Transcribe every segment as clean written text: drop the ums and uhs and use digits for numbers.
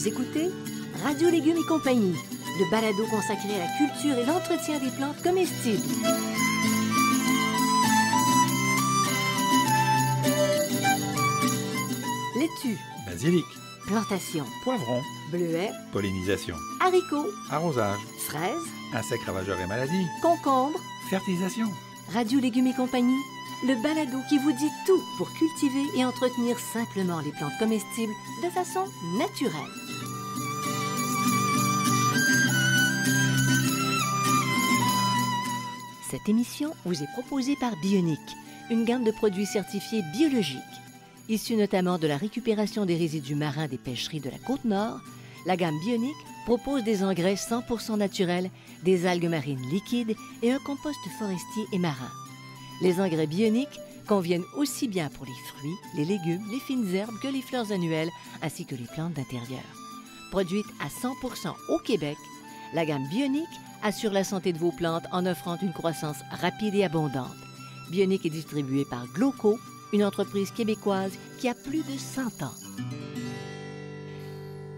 Vous écoutez Radio Légumes et compagnie, le balado consacré à la culture et l'entretien des plantes comestibles. Laitue, Basilic, plantation, poivron, bleuets, pollinisation, haricots, arrosage, fraises, insectes ravageurs et maladies, concombres. fertilisation. Radio Légumes et compagnie, le balado qui vous dit tout pour cultiver et entretenir simplement les plantes comestibles de façon naturelle. Cette émission vous est proposée par Bionic, une gamme de produits certifiés biologiques. Issus notamment de la récupération des résidus marins des pêcheries de la Côte-Nord, la gamme Bionic propose des engrais 100% naturels, des algues marines liquides et un compost forestier et marin. Les engrais bioniques conviennent aussi bien pour les fruits, les légumes, les fines herbes que les fleurs annuelles, ainsi que les plantes d'intérieur. Produite à 100% au Québec, la gamme Bionic assure la santé de vos plantes en offrant une croissance rapide et abondante. Bionic est distribué par Gloco, une entreprise québécoise qui a plus de 100 ans.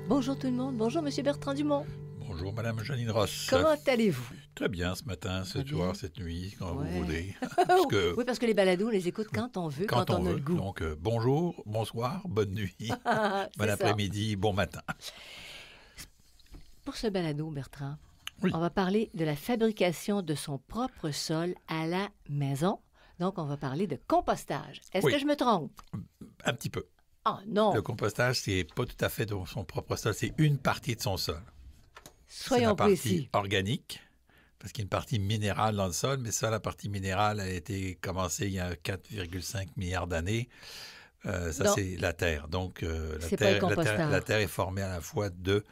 Bonjour tout le monde, bonjour Monsieur Bertrand Dumont. Bonjour Madame Janine Ross. Comment allez-vous? Très bien ce matin, ce soir, cette nuit, quand vous voulez. Oui, parce que les balados, on les écoute quand on veut, quand on a le goût. Donc bonjour, bonsoir, bonne nuit, bon après-midi, bon matin. Pour ce balado, Bertrand, oui. On va parler de la fabrication de son propre sol à la maison. Donc, on va parler de compostage. Est-ce que je me trompe? Un petit peu. Ah non! Le compostage, c'est pas tout à fait de son propre sol, c'est une partie de son sol. Soyons précis. C'est la partie organique, parce qu'il y a une partie minérale dans le sol, mais ça, la partie minérale a été commencée il y a 4,5 milliards d'années. C'est la Terre. Donc, la Terre est formée à la fois de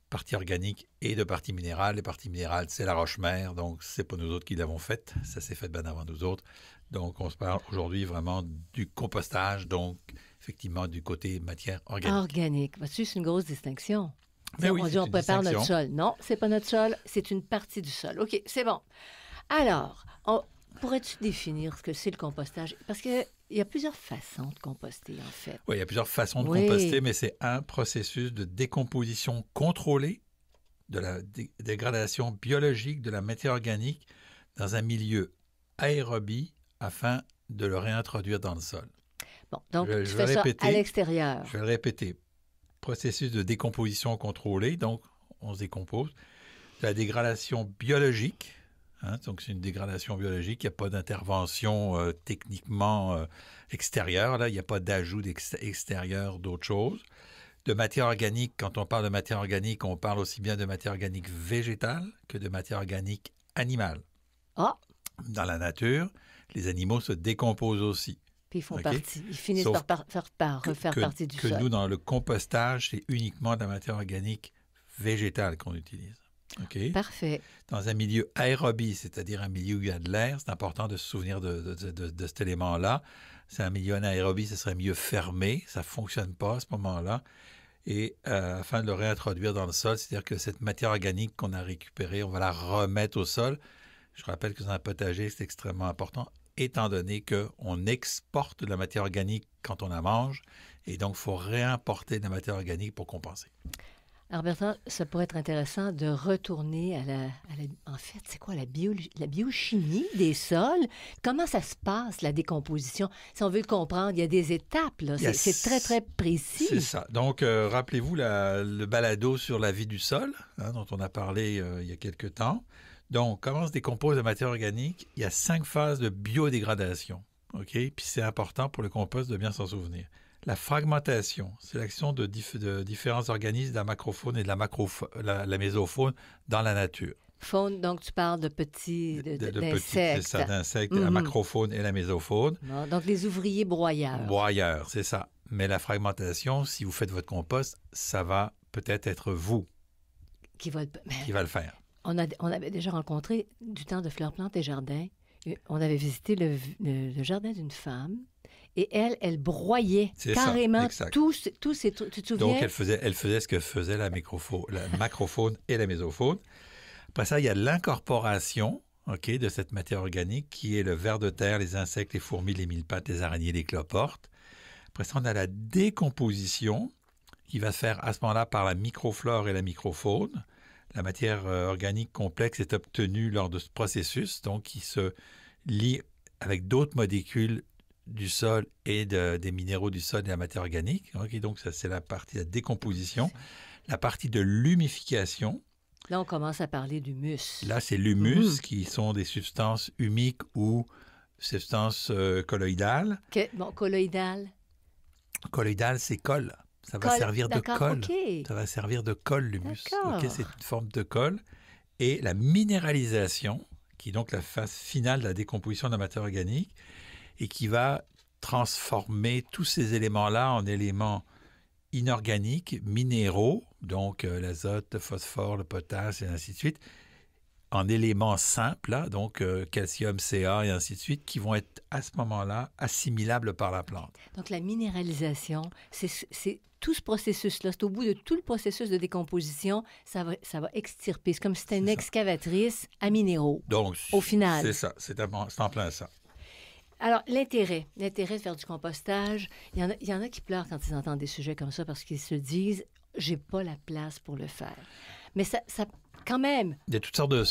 partie organique et de partie minérale. Les parties minérales, c'est la roche-mère, donc c'est pas nous autres qui l'avons faite. Ça s'est fait bien avant nous autres. Donc, on se parle aujourd'hui vraiment du compostage, donc effectivement du côté matière organique. Organique. C'est une grosse distinction. Mais oui, on dit on prépare notre sol. Non, c'est pas notre sol, c'est une partie du sol. OK, c'est bon. Alors, pourrais-tu définir ce que c'est le compostage? Parce qu'il y a plusieurs façons de composter, en fait. Oui, il y a plusieurs façons de composter, mais c'est un processus de décomposition contrôlée de la dégradation biologique de la matière organique dans un milieu aérobie afin de le réintroduire dans le sol. Bon, donc tu fais ça à l'extérieur. Je vais le répéter. Processus de décomposition contrôlée, donc on se décompose. La dégradation biologique, donc c'est une dégradation biologique, il n'y a pas d'intervention techniquement extérieure, là, il n'y a pas d'ajout extérieur d'autre chose. De matière organique, quand on parle de matière organique, on parle aussi bien de matière organique végétale que de matière organique animale. Ah! Dans la nature, les animaux se décomposent aussi. Puis ils font partie. Ils finissent par refaire partie du sol. Que nous, dans le compostage, c'est uniquement de la matière organique végétale qu'on utilise. Okay? Parfait. Dans un milieu aérobie, c'est-à-dire un milieu où il y a de l'air, c'est important de se souvenir de cet élément-là. C'est un milieu anaérobie, ce serait un milieu fermé. Ça ne fonctionne pas à ce moment-là. Et afin de le réintroduire dans le sol, c'est-à-dire que cette matière organique qu'on a récupérée, on va la remettre au sol. Je rappelle que dans un potager, c'est extrêmement important, étant donné qu'on exporte de la matière organique quand on la mange, et donc il faut réimporter de la matière organique pour compenser. Alors Bertrand, ça pourrait être intéressant de retourner en fait, c'est quoi la biochimie des sols? Comment ça se passe, la décomposition? Si on veut le comprendre, il y a des étapes, là. C'est très, très précis. C'est ça. Donc, rappelez-vous le balado sur la vie du sol, dont on a parlé il y a quelques temps. Donc, comment se décompose la matière organique? Il y a 5 phases de biodégradation. OK? Puis c'est important pour le compost de bien s'en souvenir. La fragmentation, c'est l'action de différents organismes de la macrofaune et de la mésofaune dans la nature. Faune, donc tu parles de petits, d'insectes. C'est ça, d'insectes, la macrofaune et la mésofaune. Non, donc les ouvriers broyeurs. Broyeurs, c'est ça. Mais la fragmentation, si vous faites votre compost, ça va peut-être être vous qui va le faire. On avait déjà rencontré du temps de Fleurs, Plantes et Jardins. On avait visité le jardin d'une femme et elle broyait carrément tous ces trucs. Tu te souviens? Donc, elle faisait ce que faisait la macrofaune et la mésofaune. Après ça, il y a l'incorporation de cette matière organique qui est le ver de terre, les insectes, les fourmis, les mille-pattes, les araignées, les cloportes. Après ça, on a la décomposition qui va se faire à ce moment-là par la microflore et la microfaune. La matière organique complexe est obtenue lors de ce processus, donc qui se lie avec d'autres molécules du sol et des minéraux du sol et de la matière organique. Okay, donc ça, c'est la partie de la décomposition. La partie de l'humification. Là, on commence à parler d'humus. Là, c'est l'humus, qui sont des substances humiques ou substances colloïdales. Bon, colloïdales. Colloïdal, c'est colle. Ça va servir de colle. Okay. Ça va servir de colle, l'humus. Okay, c'est une forme de colle. Et la minéralisation, qui est donc la phase finale de la décomposition de la matière organique, et qui va transformer tous ces éléments-là en éléments inorganiques, minéraux, donc l'azote, le phosphore, le potasse, et ainsi de suite, en éléments simples, là, donc calcium, Ca, et ainsi de suite, qui vont être à ce moment-là assimilables par la plante. Donc la minéralisation, c'est tout ce processus-là. C'est au bout de tout le processus de décomposition, ça va extirper. C'est comme si c'était une excavatrice à minéraux, donc, au final. C'est ça, c'est en plein ça. Alors, l'intérêt de faire du compostage, il y en a qui pleurent quand ils entendent des sujets comme ça parce qu'ils se disent « j'ai pas la place pour le faire ». Mais ça quand même... Il y a toutes sortes de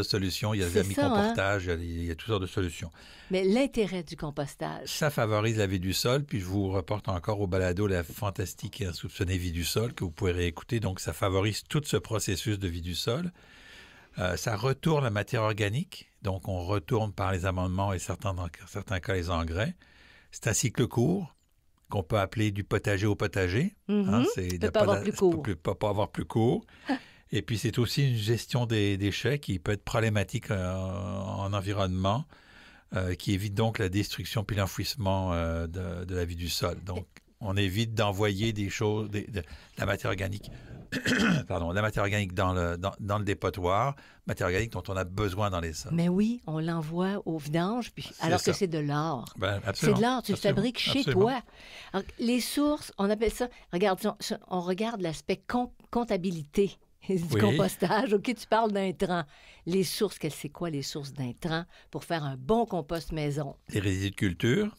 solutions. Il y a le vermicompostage, il y a toutes sortes de solutions. Mais l'intérêt du compostage... Ça favorise la vie du sol, puis je vous reporte encore au balado La fantastique et insoupçonnée vie du sol que vous pouvez réécouter. Donc, ça favorise tout ce processus de vie du sol. Ça retourne la matière organique. Donc, on retourne par les amendements et dans certains cas, les engrais. C'est un cycle court qu'on peut appeler du potager au potager. C'est peut pas avoir plus court. Pas avoir plus court. Et puis, c'est aussi une gestion des déchets qui peut être problématique en environnement, qui évite donc la destruction puis l'enfouissement de la vie du sol. Donc, on évite d'envoyer des choses, de la matière organique la matière organique dans le dépotoir, matière organique dont on a besoin dans les sols. Mais oui, on l'envoie au vidange, alors que c'est de l'or. C'est de l'or, tu le fabriques chez toi. Alors, les sources, on appelle ça, regarde, on regarde l'aspect comptabilité du compostage. OK, tu parles d'intrants. Les sources, c'est quoi les sources d'intrants pour faire un bon compost maison? Les résidus de culture,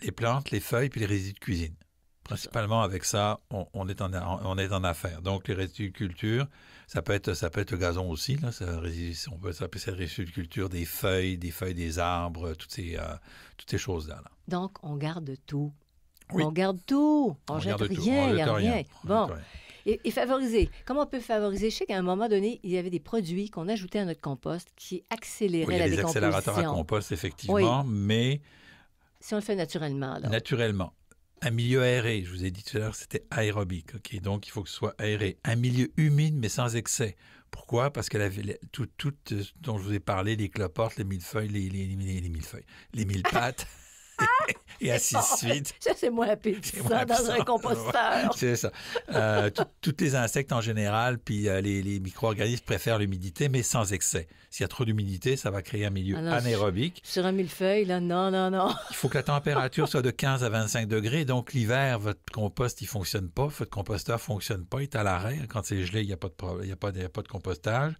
les plantes, les feuilles, puis les résidus de cuisine. Principalement avec ça, on est en affaires. Donc, les résidus de culture, ça peut être le gazon aussi. Là, on peut appeler ça résidus de culture, des feuilles des arbres, toutes ces choses-là. Là. Donc, on garde tout. Oui. On garde tout. On jette rien, il n'y a rien. Bon. Et favoriser. Comment on peut favoriser? Je sais qu'à un moment donné, il y avait des produits qu'on ajoutait à notre compost qui accéléraient la décomposition. Il y a des accélérateurs à compost, effectivement, mais... Si on le fait naturellement, là. Naturellement. Un milieu aéré, je vous ai dit tout à l'heure, c'était aérobique. Okay? Donc, il faut que ce soit aéré. Un milieu humide, mais sans excès. Pourquoi? Parce que tout dont je vous ai parlé, les cloportes, les millefeuilles, les millepattes... et ainsi de suite. Ça, c'est moins appétissant dans un composteur. C'est ça. Tous les insectes en général, puis les micro-organismes préfèrent l'humidité, mais sans excès. S'il y a trop d'humidité, ça va créer un milieu anaérobique. Sur un millefeuille, là, non. Il faut que la température soit de 15 à 25 degrés. Donc, l'hiver, votre compost, il ne fonctionne pas. Votre composteur ne fonctionne pas. Il est à l'arrêt. Quand c'est gelé, il n'y a pas de problème. Il n'y a pas de compostage.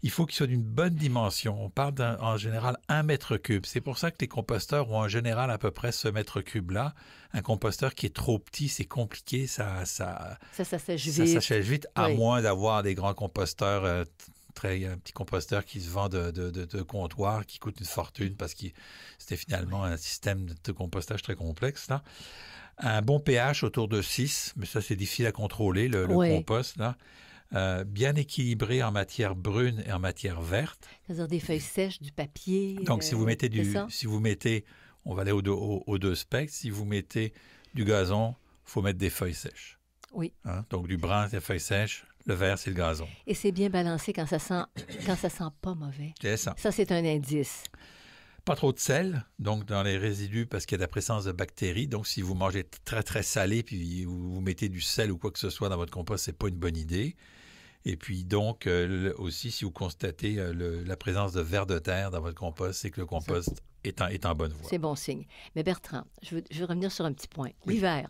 Il faut qu'il soit d'une bonne dimension. On parle en général 1 mètre cube. C'est pour ça que les composteurs ont en général à peu près ce mètre cube-là. Un composteur qui est trop petit, c'est compliqué. Ça sèche vite. Ça sèche vite, à moins d'avoir des grands composteurs, un petit composteur qui se vend de comptoir, qui coûte une fortune parce que c'était finalement un système de compostage très complexe, là. Un bon pH autour de 6, mais ça, c'est difficile à contrôler, le compost, là. Bien équilibré en matière brune et en matière verte. C'est-à-dire des feuilles sèches, du papier. Donc, si vous mettez on va aller aux deux spectres, si vous mettez du gazon, il faut mettre des feuilles sèches. Oui. Donc, du brun, c'est des feuilles sèches, le vert, c'est le gazon. Et c'est bien balancé quand ça sent pas mauvais. C'est ça. Ça, c'est un indice. Pas trop de sel, donc dans les résidus, parce qu'il y a de la présence de bactéries. Donc, si vous mangez très, très salé, puis vous mettez du sel ou quoi que ce soit dans votre compost, c'est pas une bonne idée. Et puis, donc, aussi, si vous constatez la présence de vers de terre dans votre compost, c'est que le compost est en bonne voie. C'est bon signe. Mais Bertrand, je veux revenir sur un petit point. L'hiver,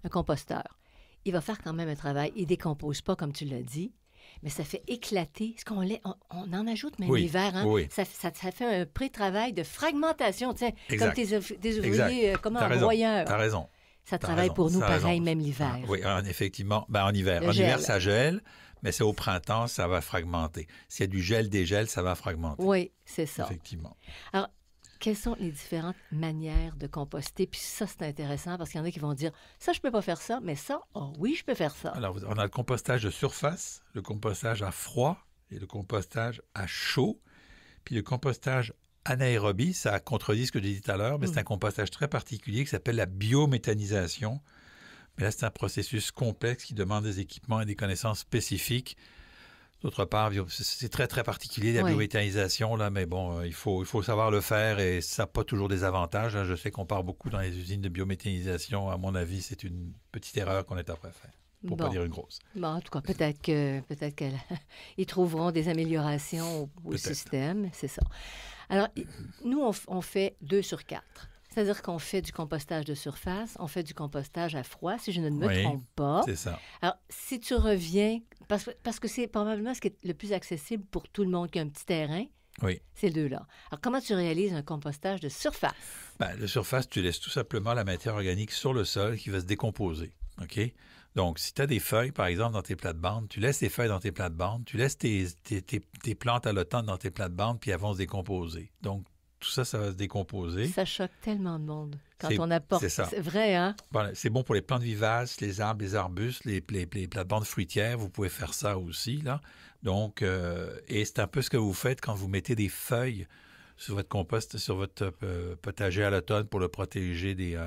un composteur, il va faire quand même un travail. Il ne décompose pas, comme tu l'as dit, mais ça fait éclater. On en ajoute même l'hiver. Hein? Oui. Ça fait un pré-travail de fragmentation, exact. comme des ouvriers, comme un broyeur. T'as raison. Ça T'as travaille raison, pour nous t'as raison. pareil, même l'hiver. Oui, effectivement. En hiver. Le En hiver, gel. ça gèle, mais c'est au printemps, ça va fragmenter. S'il y a du gel, dégel, ça va fragmenter. Oui, c'est ça. Effectivement. Alors, quelles sont les différentes manières de composter? Puis ça, c'est intéressant parce qu'il y en a qui vont dire, ça, je peux pas faire ça, mais ça, oh oui, je peux faire ça. Alors, on a le compostage de surface, le compostage à froid et le compostage à chaud. Puis le compostage anaérobie, ça contredit ce que j'ai dit tout à l'heure, mais c'est un compostage très particulier qui s'appelle la biométhanisation. Mais là, c'est un processus complexe qui demande des équipements et des connaissances spécifiques. D'autre part, c'est très, très particulier, la biométhanisation, là, mais bon, il faut savoir le faire et ça n'a pas toujours des avantages. Je sais qu'on part beaucoup dans les usines de biométhanisation. À mon avis, c'est une petite erreur qu'on est après faire, pour ne pas dire une grosse. Bon, en tout cas, peut-être qu'ils trouveront des améliorations au système, c'est ça. Alors, nous, on fait 2 sur 4. C'est-à-dire qu'on fait du compostage de surface, on fait du compostage à froid, si je ne me trompe pas. C'est ça. Alors, si tu reviens, parce que c'est probablement ce qui est le plus accessible pour tout le monde qui a un petit terrain, c'est 2-là. Alors, comment tu réalises un compostage de surface? De surface, tu laisses tout simplement la matière organique sur le sol qui va se décomposer. OK? Donc, si tu as des feuilles, par exemple, dans tes plates-bandes, tu laisses tes feuilles dans tes plates-bandes, tu laisses tes plantes à l'automne dans tes plates-bandes, puis elles vont se décomposer. Donc, tout ça, ça va se décomposer. Ça choque tellement de monde quand on apporte. C'est ça. C'est vrai, hein? Bon, c'est bon pour les plantes vivaces, les arbres, les arbustes, les plates-bandes fruitières. Vous pouvez faire ça aussi, là. Donc, et c'est un peu ce que vous faites quand vous mettez des feuilles sur votre compost, sur votre potager à l'automne pour le protéger de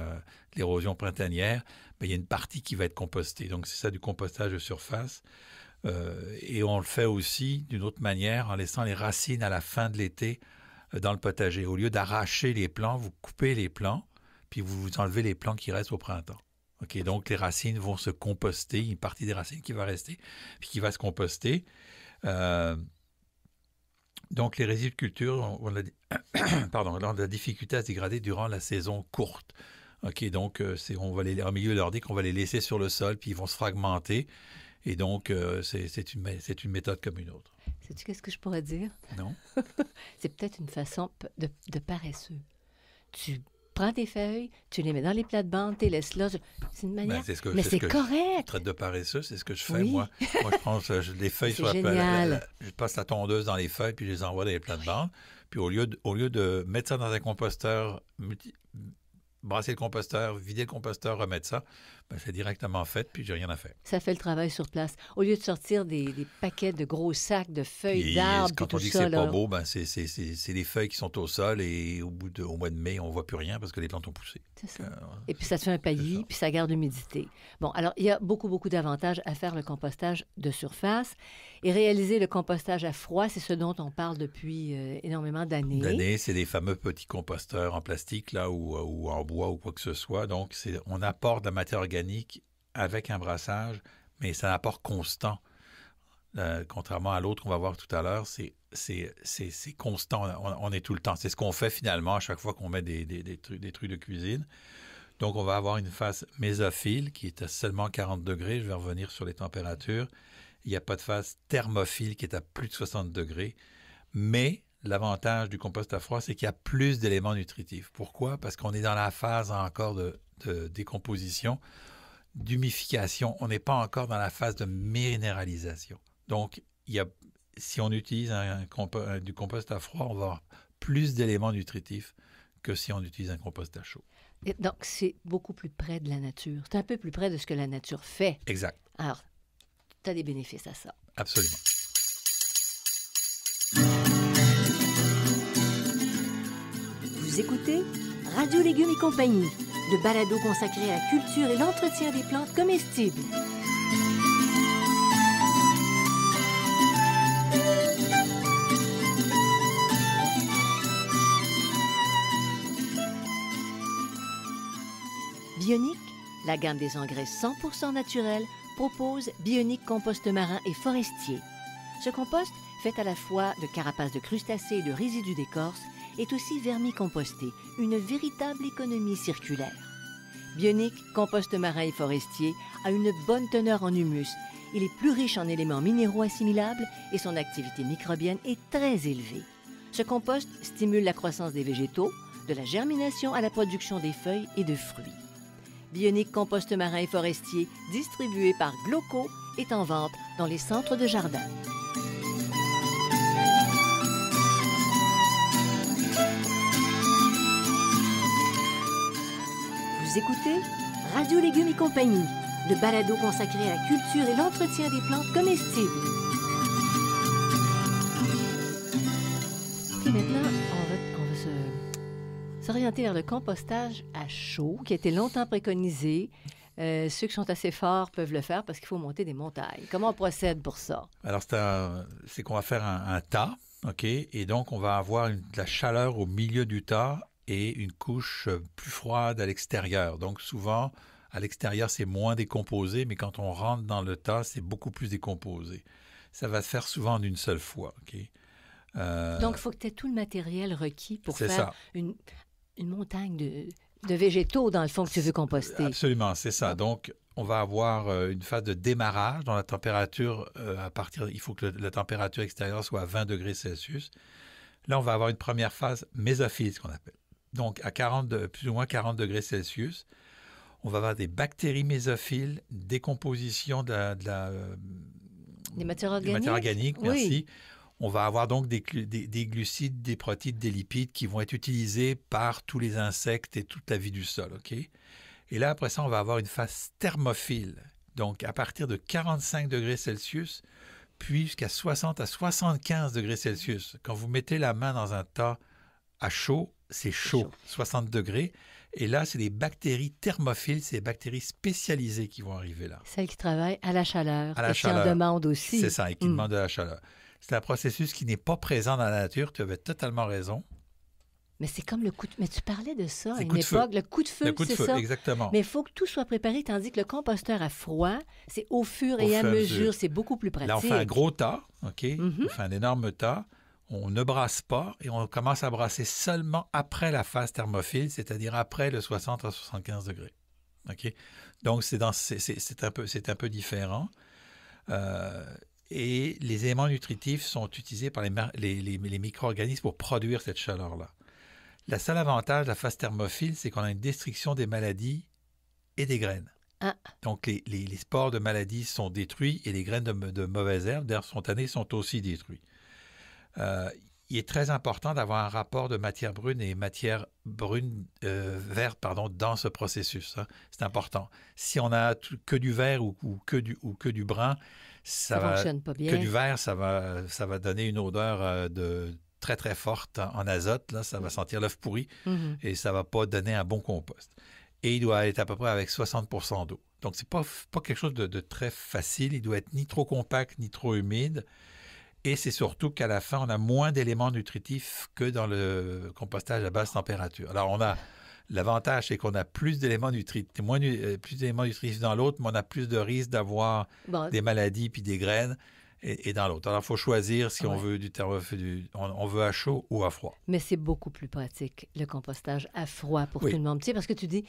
l'érosion printanière. Bien, il y a une partie qui va être compostée. Donc, c'est ça du compostage de surface. Et on le fait aussi d'une autre manière en laissant les racines à la fin de l'été dans le potager. Au lieu d'arracher les plants, vous coupez les plants, puis vous enlevez les plants qui restent au printemps. OK, donc les racines vont se composter, une partie des racines qui va rester, puis qui va se composter. Donc les résidus de culture, on a de la difficulté à se dégrader durant la saison courte. OK, donc en milieu nordique, on va les laisser sur le sol, puis ils vont se fragmenter. Et donc, c'est une méthode comme une autre. Sais-tu qu'est-ce que je pourrais dire? Non. C'est peut-être une façon de paresseux. Tu prends tes feuilles, tu les mets dans les plates-bandes, tu les laisses là. C'est une manière... mais c'est correct! Je traite de paresseux, c'est ce que je fais, oui. moi. Moi, je prends les feuilles sur je passe la tondeuse dans les feuilles, puis je les envoie dans les plates-bandes. Puis au lieu de mettre ça dans un composteur, brasser le composteur, vider le composteur, remettre ça, c'est directement fait, puis j'ai rien à faire. Ça fait le travail sur place. Au lieu de sortir des paquets de gros sacs de feuilles d'arbres, quand on dit que c'est pas beau, c'est des feuilles qui sont au sol et au mois de mai, on voit plus rien parce que les plantes ont poussé. C'est ça. Et puis ça te fait un paillis, puis ça garde l'humidité. Bon, alors il y a beaucoup, beaucoup d'avantages à faire le compostage de surface. Et réaliser le compostage à froid, c'est ce dont on parle depuis énormément d'années. C'est des fameux petits composteurs en plastique là ou en bois ou quoi que ce soit. Donc, on apporte de la matière organique avec un brassage, mais c'est un apport constant. Contrairement à l'autre qu'on va voir tout à l'heure, c'est constant. On est tout le temps. C'est ce qu'on fait finalement à chaque fois qu'on met des trucs de cuisine. Donc, on va avoir une phase mésophile qui est à seulement 40 degrés. Je vais revenir sur les températures. Il n'y a pas de phase thermophile qui est à plus de 60 degrés. Mais l'avantage du compost à froid, c'est qu'il y a plus d'éléments nutritifs. Pourquoi? Parce qu'on est dans la phase encore de décomposition, d'humification. On n'est pas encore dans la phase de minéralisation. Donc, si on utilise du compost à froid, on va avoir plus d'éléments nutritifs que si on utilise un compost à chaud. Et donc, c'est beaucoup plus près de la nature. C'est un peu plus près de ce que la nature fait. Exact. Alors, tu as des bénéfices à ça. Absolument. Vous écoutez Radio Légumes et compagnie, le balado consacré à la culture et l'entretien des plantes comestibles. Bionic, la gamme des engrais 100% naturels, propose Bionic compost marin et forestier. Ce compost, fait à la fois de carapaces de crustacés et de résidus d'écorce, est aussi vermicomposté, une véritable économie circulaire. Bionic compost marin et forestier a une bonne teneur en humus. Il est plus riche en éléments minéraux assimilables et son activité microbienne est très élevée. Ce compost stimule la croissance des végétaux, de la germination à la production des feuilles et de fruits. Bionic Compost Marin et Forestier, distribué par Gloco, est en vente dans les centres de jardin. Vous écoutez Radio Légumes et compagnie, le balado consacré à la culture et l'entretien des plantes comestibles. Et maintenant, on va s'orienter vers le compostage à chaud, qui a été longtemps préconisé. Ceux qui sont assez forts peuvent le faire parce qu'il faut monter des montagnes. Comment on procède pour ça? Alors, c'est qu'on va faire un tas, OK? Et donc, on va avoir de la chaleur au milieu du tas et une couche plus froide à l'extérieur. Donc, souvent, à l'extérieur, c'est moins décomposé, mais quand on rentre dans le tas, c'est beaucoup plus décomposé. Ça va se faire souvent en une seule fois, OK? Donc, il faut que tu aies tout le matériel requis pour faire ça. Une montagne de végétaux, dans le fond, que tu veux composter. Absolument, c'est ça. Donc, on va avoir une phase de démarrage dont la température, il faut que la température extérieure soit à 20 degrés Celsius. Là, on va avoir une première phase mésophile, ce qu'on appelle. Donc, à plus ou moins 40 degrés Celsius, on va avoir des bactéries mésophiles, décomposition des matières organiques. Des matières organiques, oui. Merci. On va avoir donc des glucides, des protéines, des lipides qui vont être utilisés par tous les insectes et toute la vie du sol, OK? Et là, après ça, on va avoir une phase thermophile. Donc, à partir de 45 degrés Celsius, puis jusqu'à 60 à 75 degrés Celsius. Quand vous mettez la main dans un tas à chaud, c'est chaud, 60 degrés. Et là, c'est des bactéries thermophiles, c'est des bactéries spécialisées qui vont arriver là. Celles qui travaillent à la chaleur. À la chaleur. Qui en demandent aussi. C'est ça, et qui demandent de la chaleur. C'est un processus qui n'est pas présent dans la nature. Tu avais totalement raison. Mais c'est comme le coup de... Mais tu parlais de ça à une époque. Le coup de feu, le coup de feu, ça. exactement. Mais il faut que tout soit préparé, tandis que le composteur à froid, c'est au fur et à mesure. C'est beaucoup plus pratique. Là, on fait un gros tas, OK? On fait un énorme tas. On ne brasse pas et on commence à brasser seulement après la phase thermophile, c'est-à-dire après le 60 à 75 degrés. OK? Donc, c'est un peu différent. Et les éléments nutritifs sont utilisés par les micro-organismes pour produire cette chaleur-là. Le seul avantage de la phase thermophile, c'est qu'on a une destruction des maladies et des graines. Ah. Donc, les spores de maladies sont détruits et les graines de mauvaises herbes, d'herbes spontanées, sont aussi détruits. Il est très important d'avoir un rapport de matière brune et matière verte dans ce processus. Hein. C'est important. Si on a que du vert ou que du brun, ça fonctionne pas bien. Que du vert, ça va donner une odeur très, très forte en azote. Là, ça va sentir l'œuf pourri et ça ne va pas donner un bon compost. Et il doit être à peu près avec 60% d'eau. Donc, ce n'est pas quelque chose de très facile. Il doit être ni trop compact, ni trop humide. Et c'est surtout qu'à la fin, on a moins d'éléments nutritifs que dans le compostage à basse température. Alors, l'avantage, c'est qu'on a plus d'éléments nutritifs, plus d'éléments nutritifs dans l'autre, mais on a plus de risques d'avoir des maladies puis des graines et dans l'autre. Alors, il faut choisir si on veut on veut à chaud ou à froid. Mais c'est beaucoup plus pratique, le compostage à froid pour tout le monde. Tu sais, parce que tu dis,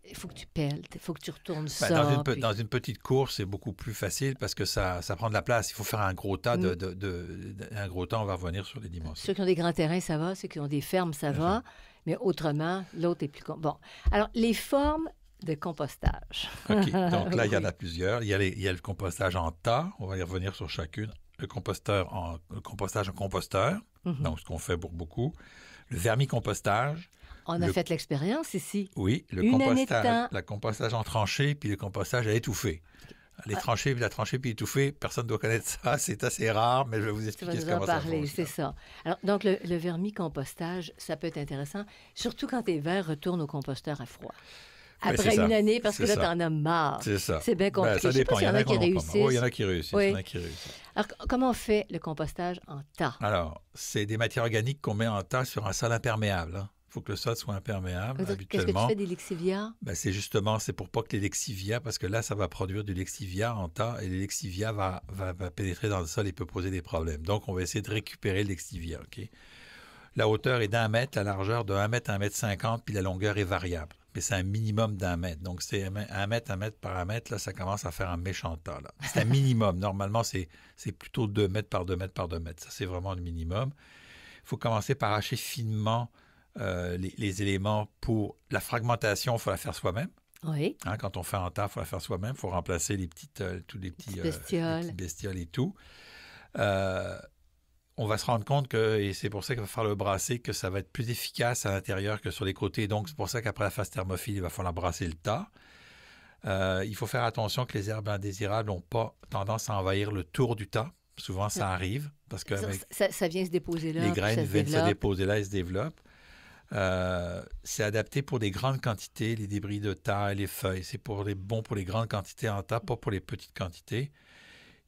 il faut que tu pelles, il faut que tu retournes ça. Dans une petite course, c'est beaucoup plus facile parce que ça prend de la place. Il faut faire un gros tas. Un gros tas, on va revenir sur les dimensions. Ceux qui ont des grands terrains, ça va. Ceux qui ont des fermes, ça va. Mais autrement, l'autre est plus... Bon. Alors, les formes de compostage. OK. Donc là, il y en a plusieurs. Il y a le compostage en tas. On va y revenir sur chacune. Le compostage en composteur. Donc, ce qu'on fait pour beaucoup. Le vermicompostage. On a fait l'expérience ici. Oui, le compostage en tranchée puis le compostage à étouffer. La tranchée puis étouffée, personne ne doit connaître ça. C'est assez rare, mais je vais vous expliquer comment ça fonctionne. C'est ça. Alors, donc, le vermicompostage, ça peut être intéressant, surtout quand tes vers retournent au composteur à froid. Après une année, parce que là, t'en as marre. C'est ça. C'est bien compliqué. Ça dépend. Il y en a qui réussissent. Oui, il y en a qui réussissent. Alors, comment on fait le compostage en tas? Alors, c'est des matières organiques qu'on met en tas sur un sol imperméable. Il faut que le sol soit imperméable, habituellement. Qu'est-ce que tu fais des lexivia? C'est pour pas que les lexivia, parce que là, ça va produire du lexivia en tas, et le lexivia va pénétrer dans le sol et peut poser des problèmes. Donc, on va essayer de récupérer le lexivia. Okay? La hauteur est d'1 mètre, la largeur de 1 mètre à 1 mètre 50, puis la longueur est variable. Mais c'est un minimum d'1 mètre. Donc, c'est 1 mètre par 1 mètre, là, ça commence à faire un méchant tas. Là. C'est un minimum. Normalement, c'est plutôt 2 mètres par 2 mètres par 2 mètres. Ça, c'est vraiment le minimum. Il faut commencer par hacher finement les éléments pour la fragmentation, il faut la faire soi-même. Oui. Hein, quand on fait en tas, il faut la faire soi-même. Il faut remplacer tous les Petites les bestioles. petites bestioles et tout. Euh, on va se rendre compte que, et c'est pour ça qu'il va falloir le brasser, que ça va être plus efficace à l'intérieur que sur les côtés. Donc, c'est pour ça qu'après la phase thermophile, il va falloir brasser le tas. Il faut faire attention que les herbes indésirables n'ont pas tendance à envahir le tour du tas. Souvent, ça arrive parce que Ça vient se déposer là. les puis graines ça se viennent se développe. déposer là et se développent. C'est adapté pour des grandes quantités, les débris de taille, les feuilles. C'est bon pour les grandes quantités en tas, pas pour les petites quantités.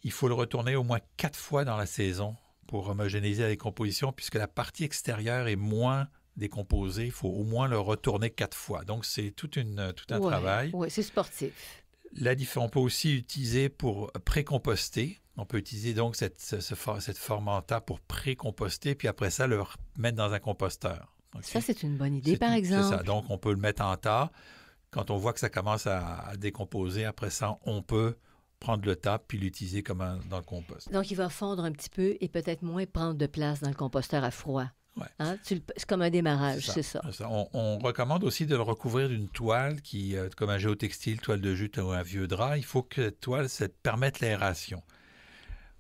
Il faut le retourner au moins 4 fois dans la saison pour homogénéiser la décomposition, puisque la partie extérieure est moins décomposée. Il faut au moins le retourner 4 fois. Donc, c'est tout un travail. Oui, c'est sportif. On peut aussi utiliser pour pré-composter. On peut utiliser donc cette forme en tas pour pré-composter, puis après ça, le mettre dans un composteur. Okay? Ça, c'est une bonne idée, par exemple. C'est ça. Donc, on peut le mettre en tas. Quand on voit que ça commence à décomposer, après ça, on peut prendre le tas puis l'utiliser comme dans le compost. Donc, il va fondre un petit peu et peut-être moins prendre de place dans le composteur à froid. Ouais. Hein? C'est comme un démarrage, c'est ça. On recommande aussi de le recouvrir d'une toile comme un géotextile, toile de jute ou un vieux drap. Il faut que cette toile permette l'aération.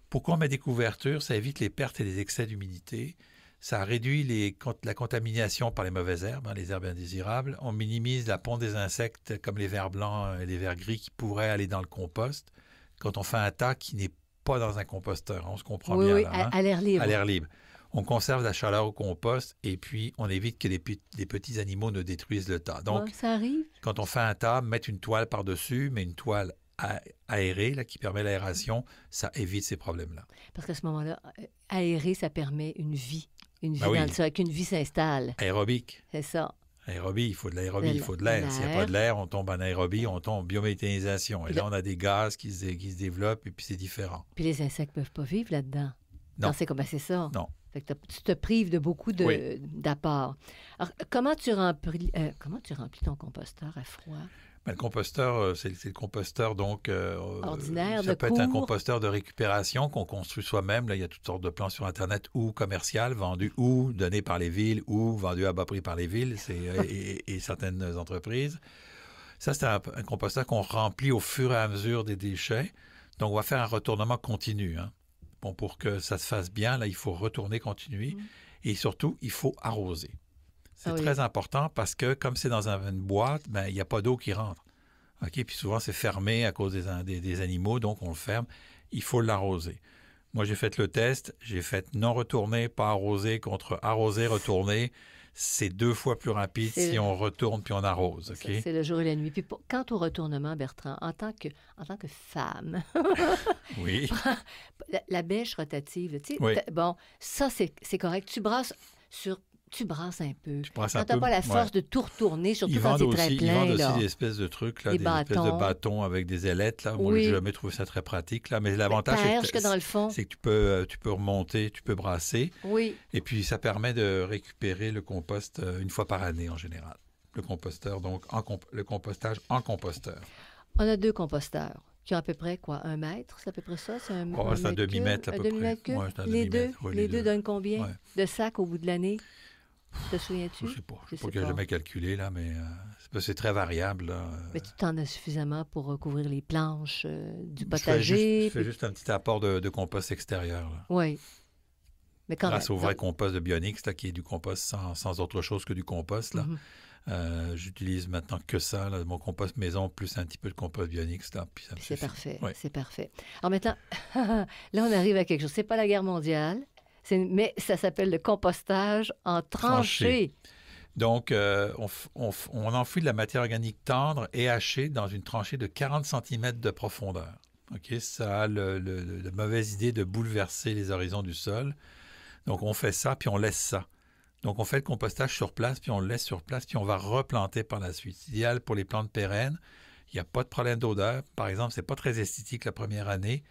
Pourquoi on met des couvertures? Ça évite les pertes et les excès d'humidité. Ça réduit la contamination par les mauvaises herbes, les herbes indésirables. On minimise la ponte des insectes comme les vers blancs et les vers gris qui pourraient aller dans le compost quand on fait un tas qui n'est pas dans un composteur. On se comprend bien oui, là. Hein? À l'air libre. À l'air libre. On conserve la chaleur au compost et puis on évite que les petits animaux ne détruisent le tas. Donc, ça arrive. Quand on fait un tas, mettre une toile par-dessus, mais une toile aérée là, qui permet l'aération, ça évite ces problèmes-là. Parce qu'à ce moment-là, aérer, ça permet une vie. Une vie dans le sol, qu'une vie s'installe. Aérobique. C'est ça. Aérobie, il faut de l'aérobie, il faut de l'air. S'il n'y a pas de l'air, on tombe en aérobie, on tombe en biométhanisation. Et là, on a des gaz qui se développent et puis c'est différent. Puis les insectes ne peuvent pas vivre là-dedans. Non. C'est ça. Non. Fait que tu te prives de beaucoup d'apports. Alors, comment tu remplis ton composteur à froid? Le composteur, c'est le composteur donc ordinaire, ça peut être un composteur de récupération qu'on construit soi-même. Là, il y a toutes sortes de plans sur Internet ou commercial, vendus ou donnés par les villes ou vendus à bas prix par les villes et certaines entreprises. Ça, c'est un composteur qu'on remplit au fur et à mesure des déchets. Donc, on va faire un retournement continu. Hein. Bon, pour que ça se fasse bien, là, il faut retourner, continuer. Et surtout, il faut arroser. C'est très important parce que, comme c'est dans une boîte, il n'y a pas d'eau qui rentre. Okay? Puis souvent, c'est fermé à cause des animaux, donc on le ferme. Il faut l'arroser. Moi, j'ai fait le test. J'ai fait non retourné, pas arrosé, contre arroser, retourner. C'est 2 fois plus rapide si on retourne puis on arrose. Okay? C'est le jour et la nuit. Puis quant au retournement, Bertrand, en tant que femme, oui. la bêche rotative, tu sais, oui. Bon, ça, c'est correct. Tu brasses un peu. Quand tu n'as pas la force de tout retourner, surtout quand c'est très plein. Ils vendent aussi des espèces de trucs, là, espèces de bâtons avec des ailettes. Là. Moi, j'ai jamais trouvé ça très pratique. Là. Mais l'avantage, c'est que tu peux remonter, tu peux brasser. Oui. Et puis, ça permet de récupérer le compost une fois par année en général. Le composteur, donc, le compostage en composteur. On a 2 composteurs qui ont à peu près, 1 mètre? C'est à peu près ça? C'est un demi-mètre à peu près. Les deux donnent combien de sacs au bout de l'année? Te souviens-tu? Je ne sais pas. Je ne sais pas que j'ai jamais calculé, là, mais c'est très variable. Là. Mais tu t'en as suffisamment pour recouvrir les planches du potager. Je fais juste un petit apport de compost extérieur. Là. Oui. Mais quand grâce au vrai compost de Bionix, là, qui est du compost sans autre chose que du compost. Là. J'utilise maintenant que ça, là, mon compost maison, plus un petit peu de compost Bionix. Là, puis c'est parfait. Ouais. C'est parfait. Alors maintenant, là, on arrive à quelque chose. C'est pas la guerre mondiale. Mais ça s'appelle le compostage en tranchée. Donc, on enfouit de la matière organique tendre et hachée dans une tranchée de 40 cm de profondeur. Okay? Ça a la mauvaise idée de bouleverser les horizons du sol. Donc, on fait ça, puis on laisse ça. Donc, on fait le compostage sur place, puis on le laisse sur place, puis on va replanter par la suite. C'est idéal pour les plantes pérennes. Il n'y a pas de problème d'odeur. Par exemple, ce n'est pas très esthétique la première année.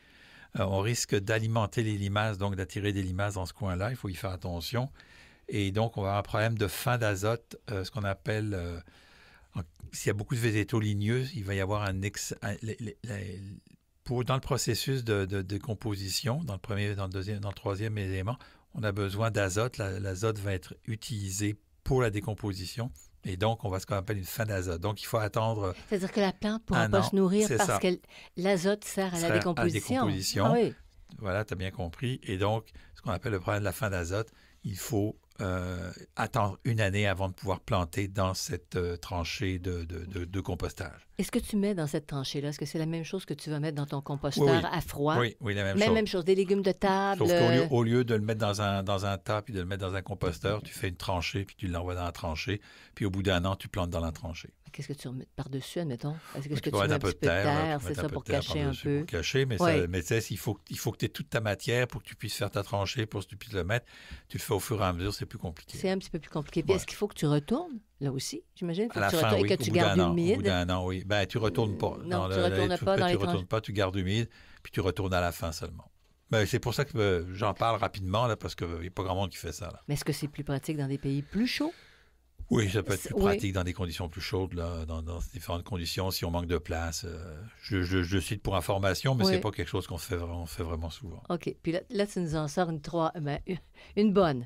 On risque d'alimenter les limaces, donc d'attirer des limaces dans ce coin-là. Il faut y faire attention. Et donc, on va avoir un problème de fin d'azote, ce qu'on appelle... s'il y a beaucoup de végétaux ligneux, il va y avoir dans le processus de décomposition, dans le premier, dans le deuxième, dans le troisième élément, on a besoin d'azote. L'azote va être utilisé pour la décomposition. Et donc, on va ce qu'on appelle une fin d'azote. Donc, il faut attendre C'est-à-dire que la plante ne pourra un pas an. se nourrir C'est parce ça. que l'azote sert à la décomposition. Ah oui. Voilà, tu as bien compris. Et donc, ce qu'on appelle le problème de la fin d'azote, il faut attendre une année avant de pouvoir planter dans cette tranchée de compostage. Est-ce que tu mets dans cette tranchée-là, est-ce que c'est la même chose que tu vas mettre dans ton composteur à froid? Oui, la même chose. Même chose, des légumes de table. Sauf qu'au lieu de le mettre dans un tas puis de le mettre dans un composteur, tu fais une tranchée puis tu l'envoies dans la tranchée. Puis au bout d'un an, tu plantes dans la tranchée. Qu'est-ce que tu remets par-dessus, admettons? Est-ce que tu mets un petit peu de terre, c'est ça, pour cacher un peu? Pour cacher, mais tu sais, il faut que tu aies toute ta matière pour que tu puisses faire ta tranchée, pour que tu puisses le mettre. Tu le fais au fur et à mesure, c'est plus compliqué. C'est un petit peu plus compliqué. Puis est-ce qu'il faut que tu retournes, là aussi, j'imagine? À la fin, oui, et que tu gardes humide? Au bout d'un an, oui. Ben, tu ne retournes pas. Non, tu ne retournes pas dans les tranchées. Tu gardes humide, puis tu retournes à la fin seulement. Ben, c'est pour ça que j'en parle rapidement, là, parce qu'il n'y a pas grand monde qui fait ça. Là. Mais est-ce que c'est plus pratique dans des pays plus chauds? Oui, ça peut être plus pratique dans des conditions plus chaudes, là, dans différentes conditions, si on manque de place. Je cite pour information, mais c'est pas quelque chose qu'on fait vraiment souvent. OK. Puis là tu nous en sors une bonne.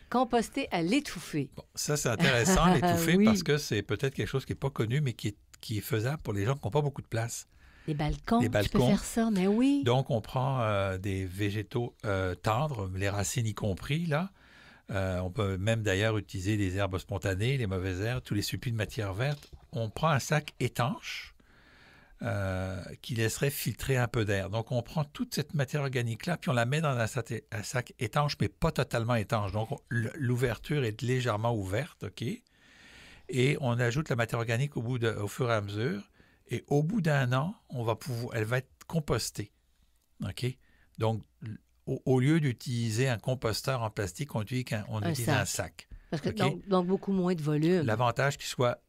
Composter à l'étouffée. Bon, ça, c'est intéressant, l'étouffée, parce que c'est peut-être quelque chose qui n'est pas connu, mais qui est faisable pour les gens qui n'ont pas beaucoup de place. Les balcons, tu peux faire ça, mais oui. Donc, on prend des végétaux tendres, les racines y compris, là. On peut même d'ailleurs utiliser des herbes spontanées, les mauvaises herbes, tous les supplis de matière verte. On prend un sac étanche qui laisserait filtrer un peu d'air. Donc, on prend toute cette matière organique-là, puis on la met dans un sac étanche, mais pas totalement étanche. Donc, l'ouverture est légèrement ouverte, OK? Et on ajoute la matière organique au fur et à mesure. Et au bout d'un an, elle va être compostée, OK? Donc, au lieu d'utiliser un composteur en plastique, on utilise un sac. Parce que donc beaucoup moins de volume. L'avantage qu'il soit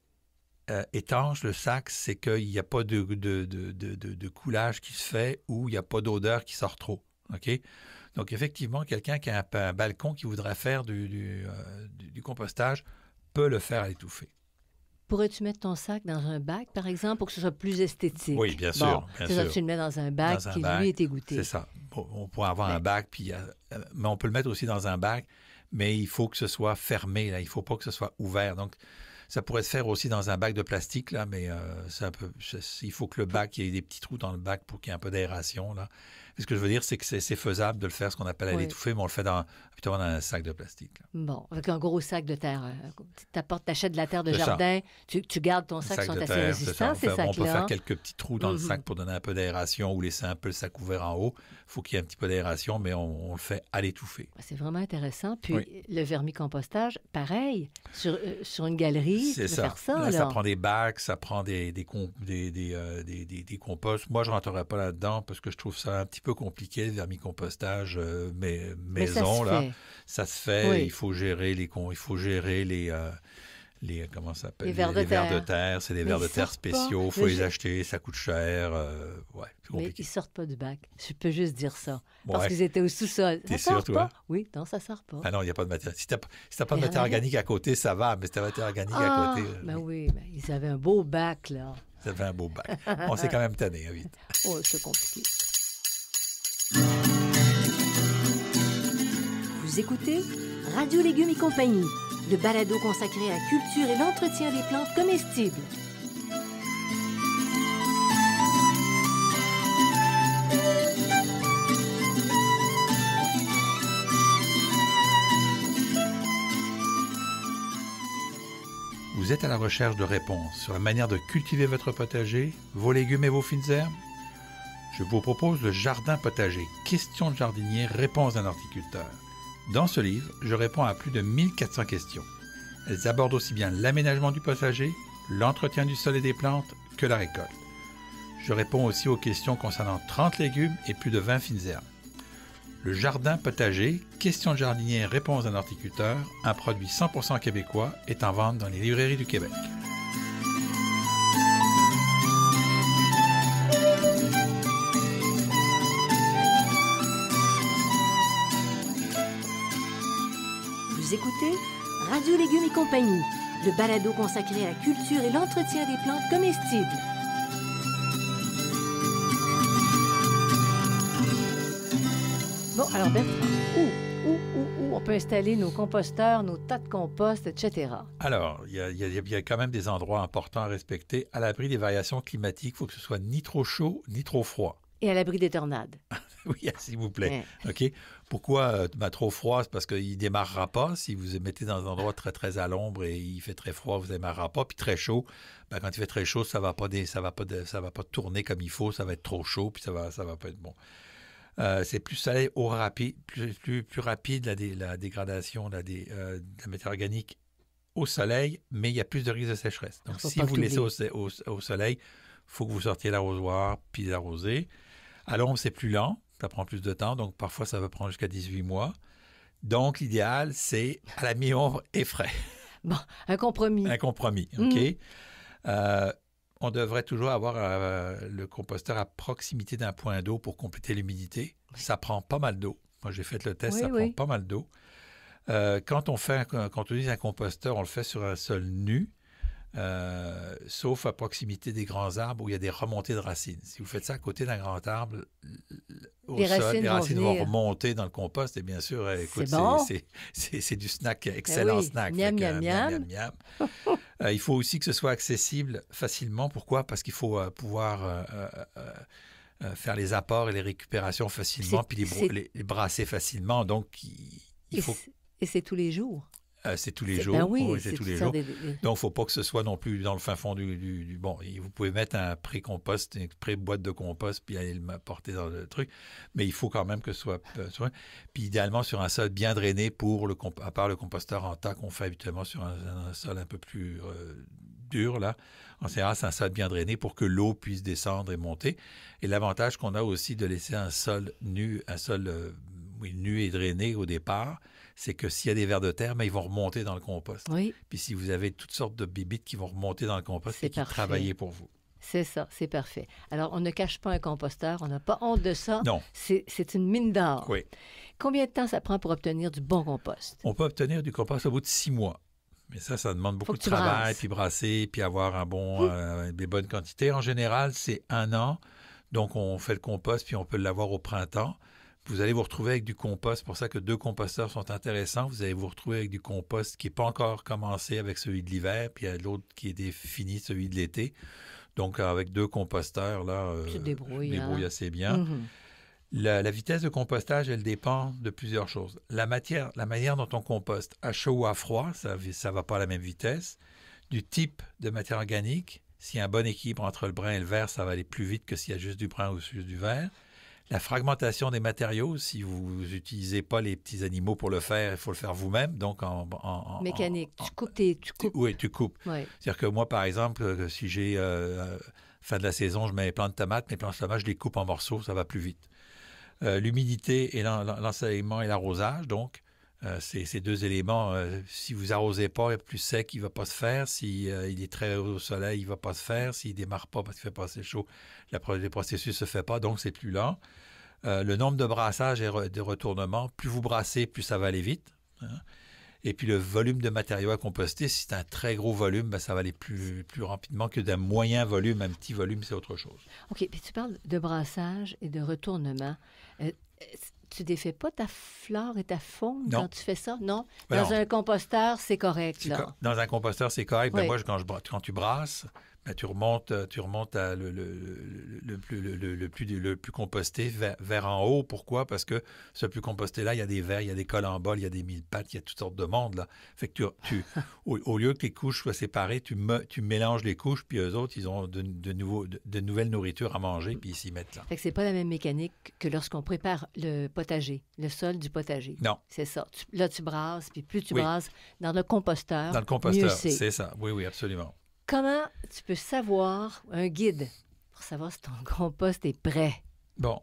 étanche, le sac, c'est qu'il n'y a pas de coulage qui se fait ou il n'y a pas d'odeur qui sort trop. OK? Donc, effectivement, quelqu'un qui a un balcon qui voudrait faire du compostage peut le faire à l'étouffée. Pourrais-tu mettre ton sac dans un bac, par exemple, pour que ce soit plus esthétique? Oui, bien sûr. C'est ça, tu le mets dans un bac lui est égoutté. C'est ça. Bon, on pourrait avoir un bac, mais on peut le mettre aussi dans un bac, mais il faut que ce soit fermé, là. Il ne faut pas que ce soit ouvert. Donc, ça pourrait se faire aussi dans un bac de plastique, là, mais il faut que le bac, il y ait des petits trous dans le bac pour qu'il y ait un peu d'aération, là. Ce que je veux dire, c'est que c'est faisable de le faire, ce qu'on appelle à l'étouffer, mais on le fait plutôt dans un sac de plastique. Là. Bon, avec un gros sac de terre. T'achètes de la terre de jardin, tu gardes ton sac, sont assez résistants, ces sacs-là. On peut faire quelques petits trous dans le sac pour donner un peu d'aération ou laisser un peu le sac ouvert en haut. Il faut qu'il y ait un petit peu d'aération, mais on le fait à l'étouffer. C'est vraiment intéressant. Puis le vermicompostage, pareil, sur une galerie, tu peux faire ça. Là, ça prend des bacs, ça prend des composts. Moi, je ne rentrerai pas là-dedans parce que je trouve ça un petit peu compliqué, le vermicompostage maison. Ça se fait. Oui. Il faut gérer les comment ça s'appelle? Les vers de terre. C'est des vers de terre spéciaux. Il faut les acheter. Ça coûte cher. C'est compliqué. Mais ils ne sortent pas du bac. Je peux juste dire ça. Parce qu'ils étaient au sous-sol. T'es sûr, toi? Oui, non, ça ne sort pas. Ah non, il n'y a pas de matière. Si tu n'as pas de matière organique à côté, ça va. Mais si tu as de matière organique à côté... oui, ils avaient un beau bac, là. Ils avaient un beau bac. On s'est quand même tanné, vite. Oh, c'est compliqué. Vous écoutez Radio Légumes et compagnie, le balado consacré à la culture et l'entretien des plantes comestibles. Vous êtes à la recherche de réponses sur la manière de cultiver votre potager, vos légumes et vos fines herbes? Je vous propose le Jardin potager, questions de jardinier, réponses d'un horticulteur. Dans ce livre, je réponds à plus de 1400 questions. Elles abordent aussi bien l'aménagement du potager, l'entretien du sol et des plantes que la récolte. Je réponds aussi aux questions concernant 30 légumes et plus de 20 fines herbes. Le Jardin potager, questions de jardinier, réponses d'un horticulteur, un produit 100% québécois, est en vente dans les librairies du Québec. Vous écoutez Radio Légumes et compagnie, le balado consacré à la culture et l'entretien des plantes comestibles. Bon, alors Bertrand, où on peut installer nos composteurs, nos tas de compost, etc. Alors, il y a quand même des endroits importants à respecter. À l'abri des variations climatiques, il faut que ce soit ni trop chaud, ni trop froid. Et à l'abri des tornades. Oui, s'il vous plaît. Ouais. OK? Pourquoi trop froid? C'est parce qu'il ne démarrera pas. Si vous le mettez dans un endroit très, très à l'ombre et il fait très froid, vous ne démarrera pas. Puis très chaud, quand il fait très chaud, ça ne va pas tourner comme il faut. Ça va être trop chaud, puis ça va pas être bon. C'est plus soleil au rapide, plus rapide la dégradation de la matière organique au soleil, mais il y a plus de risque de sécheresse. Donc, si vous laissez au soleil, il faut que vous sortiez l'arrosoir puis l'arroser. À l'ombre, c'est plus lent, ça prend plus de temps, donc parfois ça va prendre jusqu'à 18 mois. Donc, l'idéal, c'est à la mi-ombre et frais. Bon, un compromis. Un compromis, OK? On devrait toujours avoir le composteur à proximité d'un point d'eau pour compléter l'humidité. Ça prend pas mal d'eau. Moi, j'ai fait le test, ça prend pas mal d'eau. Quand on utilise un composteur, on le fait sur un sol nu, sauf à proximité des grands arbres où il y a des remontées de racines. Si vous faites ça à côté d'un grand arbre, les racines vont remonter dans le compost et bien sûr, écoute, c'est du snack, excellent snack. Miam, miam, miam. Il faut aussi que ce soit accessible facilement. Pourquoi? Parce qu'il faut pouvoir faire les apports et les récupérations facilement, puis les brasser facilement. Donc, il faut... Et c'est tous les jours. C'est tous les jours. Ben oui, c'est tous les jours. Donc, il ne faut pas que ce soit non plus dans le fin fond du... Bon, vous pouvez mettre un pré-compost, une pré-boîte de compost, puis aller m'apporter dans le truc. Mais il faut quand même que ce soit... Puis idéalement, sur un sol bien drainé à part le composteur en tas qu'on fait habituellement sur un sol un peu plus dur, là. En général, c'est un sol bien drainé pour que l'eau puisse descendre et monter. Et l'avantage qu'on a aussi de laisser un sol nu, nu et drainé au départ, c'est que s'il y a des vers de terre, ils vont remonter dans le compost. Oui. Puis si vous avez toutes sortes de bibites qui vont remonter dans le compost et qui travaillent pour vous. C'est ça, c'est parfait. Alors, on ne cache pas un composteur, on n'a pas honte de ça. Non. C'est une mine d'or. Oui. Combien de temps ça prend pour obtenir du bon compost? On peut obtenir du compost au bout de 6 mois. Mais ça demande beaucoup de travail, puis brasser, puis avoir des bonnes quantités. En général, c'est 1 an. Donc, on fait le compost, puis on peut l'avoir au printemps. Vous allez vous retrouver avec du compost. C'est pour ça que 2 composteurs sont intéressants. Vous allez vous retrouver avec du compost qui n'est pas encore commencé avec celui de l'hiver, puis il y a l'autre qui est fini, celui de l'été. Donc, avec 2 composteurs, là, tu te débrouilles assez bien. Mm-hmm. La vitesse de compostage, elle dépend de plusieurs choses. La manière dont on composte, à chaud ou à froid, ça ne va pas à la même vitesse. Du type de matière organique, s'il y a un bon équilibre entre le brun et le vert, ça va aller plus vite que s'il y a juste du brun ou juste du vert. La fragmentation des matériaux, si vous n'utilisez pas les petits animaux pour le faire, il faut le faire vous-même. Donc en mécanique. Tu coupes. Oui, tu coupes. Ouais. C'est-à-dire que moi, par exemple, si j'ai fin de la saison, je mets mes plants de tomates, je les coupe en morceaux, ça va plus vite. L'humidité et l'ensoleillement et l'arrosage, donc, ces 2 éléments, si vous arrosez pas, plus sec, il ne va pas se faire. Si il est très au soleil, il ne va pas se faire. S'il ne démarre pas parce qu'il ne fait pas assez chaud, le processus ne se fait pas, donc c'est plus lent. Le nombre de brassages et de retournements, plus vous brassez, plus ça va aller vite. Hein. Et puis le volume de matériaux à composter, si c'est un très gros volume, ça va aller plus rapidement que d'un moyen volume. Un petit volume, c'est autre chose. OK, puis tu parles de brassage et de retournement. Tu défais pas ta flore et ta faune quand tu fais ça? Non? Dans un composteur, c'est correct, là. Dans un composteur, c'est correct. Oui. Moi, quand tu brasses, tu remontes à le plus composté vers en haut. Pourquoi? Parce que ce plus composté-là, il y a des vers, il y a des collemboles, il y a des mille-pattes, il y a toutes sortes de monde, là. Fait que au lieu que les couches soient séparées, tu mélanges les couches, puis eux autres, ils ont de nouvelles nourritures à manger, puis ils s'y mettent là. Fait que c'est pas la même mécanique que lorsqu'on prépare le potager, le sol du potager. Non. C'est ça. Là, tu brasses, puis plus tu brasses dans le composteur, dans le composteur, mieux c'est. C'est ça. Oui, absolument. Comment tu peux savoir, un guide, pour savoir si ton compost est prêt? Bon,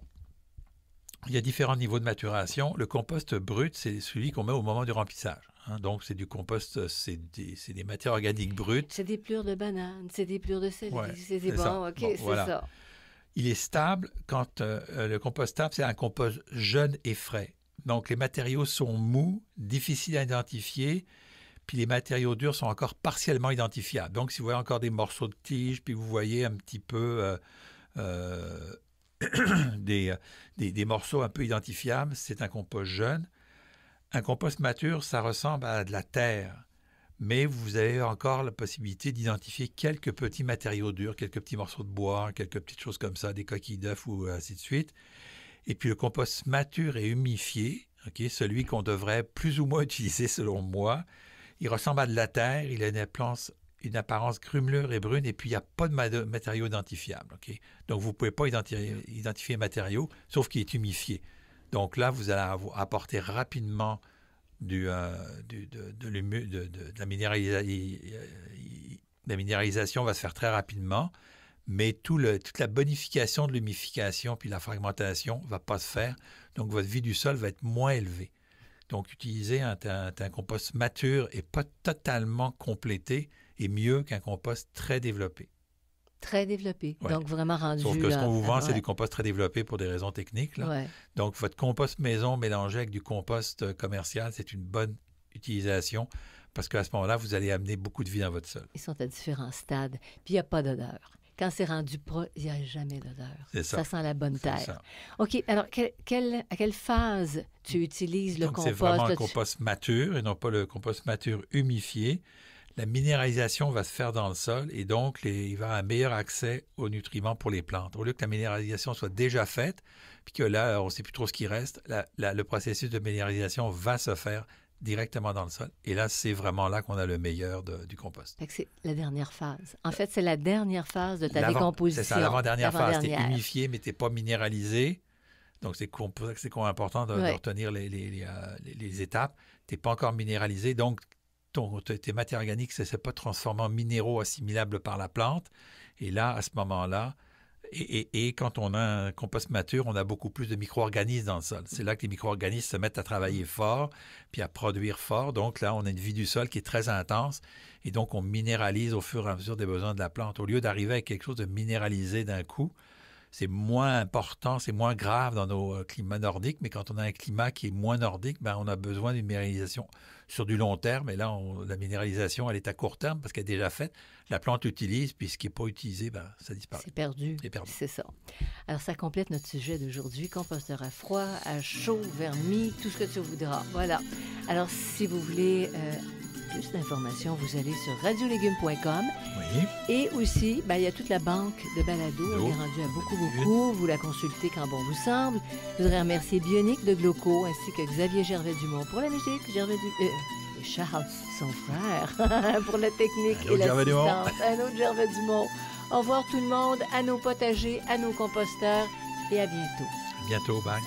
il y a différents niveaux de maturation. Le compost brut, c'est celui qu'on met au moment du remplissage. Hein. Donc, c'est du compost, c'est des matières organiques brutes. C'est des plures de banane, c'est des plures de céleri, c'est des OK, c'est voilà. ça. Il est stable quand le compost stable, c'est un compost jeune et frais. Donc, les matériaux sont mous, difficiles à identifier, puis les matériaux durs sont encore partiellement identifiables. Donc, si vous voyez encore des morceaux de tige, puis vous voyez un petit peu des morceaux un peu identifiables, c'est un compost jeune. Un compost mature, ça ressemble à de la terre, mais vous avez encore la possibilité d'identifier quelques petits matériaux durs, quelques petits morceaux de bois, quelques petites choses comme ça, des coquilles d'œufs ou ainsi de suite. Et puis le compost mature et humifié, celui qu'on devrait plus ou moins utiliser selon moi, il ressemble à de la terre, il a une apparence grumelure et brune, et puis il n'y a pas de matériaux identifiables. Donc vous ne pouvez pas identifier un matériau, sauf qu'il est humifié. Donc là, vous allez apporter rapidement de la minéralisation. La minéralisation va se faire très rapidement, mais toute la bonification de l'humification puis la fragmentation ne va pas se faire. Donc votre vie du sol va être moins élevée. Donc utiliser un compost mature et pas totalement complété est mieux qu'un compost très développé. Très développé. Ouais. Donc, vraiment rendu... Sauf que ce qu'on vous vend, c'est du compost très développé pour des raisons techniques. Là. Ouais. Donc, votre compost maison mélangé avec du compost commercial, c'est une bonne utilisation parce qu'à ce moment-là, vous allez amener beaucoup de vie dans votre sol. Ils sont à différents stades. Puis, il n'y a pas d'odeur. Quand c'est rendu plat, il n'y a jamais d'odeur. C'est ça. Ça sent la bonne terre. Ça. OK. Alors, à quelle phase tu utilises le Donc, compost? c'est vraiment un compost mature et non pas le compost mature humifié. La minéralisation va se faire dans le sol et donc il va avoir un meilleur accès aux nutriments pour les plantes. Au lieu que la minéralisation soit déjà faite, puis que là, on ne sait plus trop ce qui reste, le processus de minéralisation va se faire directement dans le sol. Et là, c'est vraiment là qu'on a le meilleur du compost. Fait que c'est la dernière phase. En fait, c'est la dernière phase de ta décomposition. C'est ça, l'avant-dernière phase. Tu es humifié, mais tu n'es pas minéralisé. Donc, c'est important de retenir les étapes. Tu n'es pas encore minéralisé, donc tes matières organiques ne se sont pas transformées en minéraux assimilables par la plante. Et là, à ce moment-là, et quand on a un compost mature, on a beaucoup plus de micro-organismes dans le sol. C'est là que les micro-organismes se mettent à travailler fort, puis à produire fort. Donc là, on a une vie du sol qui est très intense. Et donc, on minéralise au fur et à mesure des besoins de la plante. Au lieu d'arriver avec quelque chose de minéralisé d'un coup, c'est moins important, c'est moins grave dans nos climats nordiques, mais quand on a un climat qui est moins nordique, on a besoin d'une minéralisation sur du long terme. Et là, la minéralisation, elle est à court terme parce qu'elle est déjà faite. La plante l'utilise, puis ce qui n'est pas utilisé, ça disparaît. C'est perdu. C'est ça. Alors, ça complète notre sujet d'aujourd'hui. Composteur à froid, à chaud, vermi, tout ce que tu voudras. Voilà. Alors, si vous voulez... plus d'informations, vous allez sur radiolégumes.com. Oui. Et aussi, il y a toute la banque de balado. On est rendu à beaucoup. Vous la consultez quand bon vous semble. Je voudrais remercier Bionic de Gloco ainsi que Xavier Gervais-Dumont pour la musique, et Charles, son frère, pour la technique et l'assistance. Un autre Gervais-Dumont. Au revoir tout le monde, à nos potagers, à nos composteurs et à bientôt. À bientôt, bye.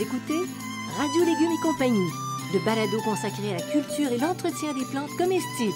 Écoutez Radio Légumes et compagnie, le balado consacré à la culture et l'entretien des plantes comestibles.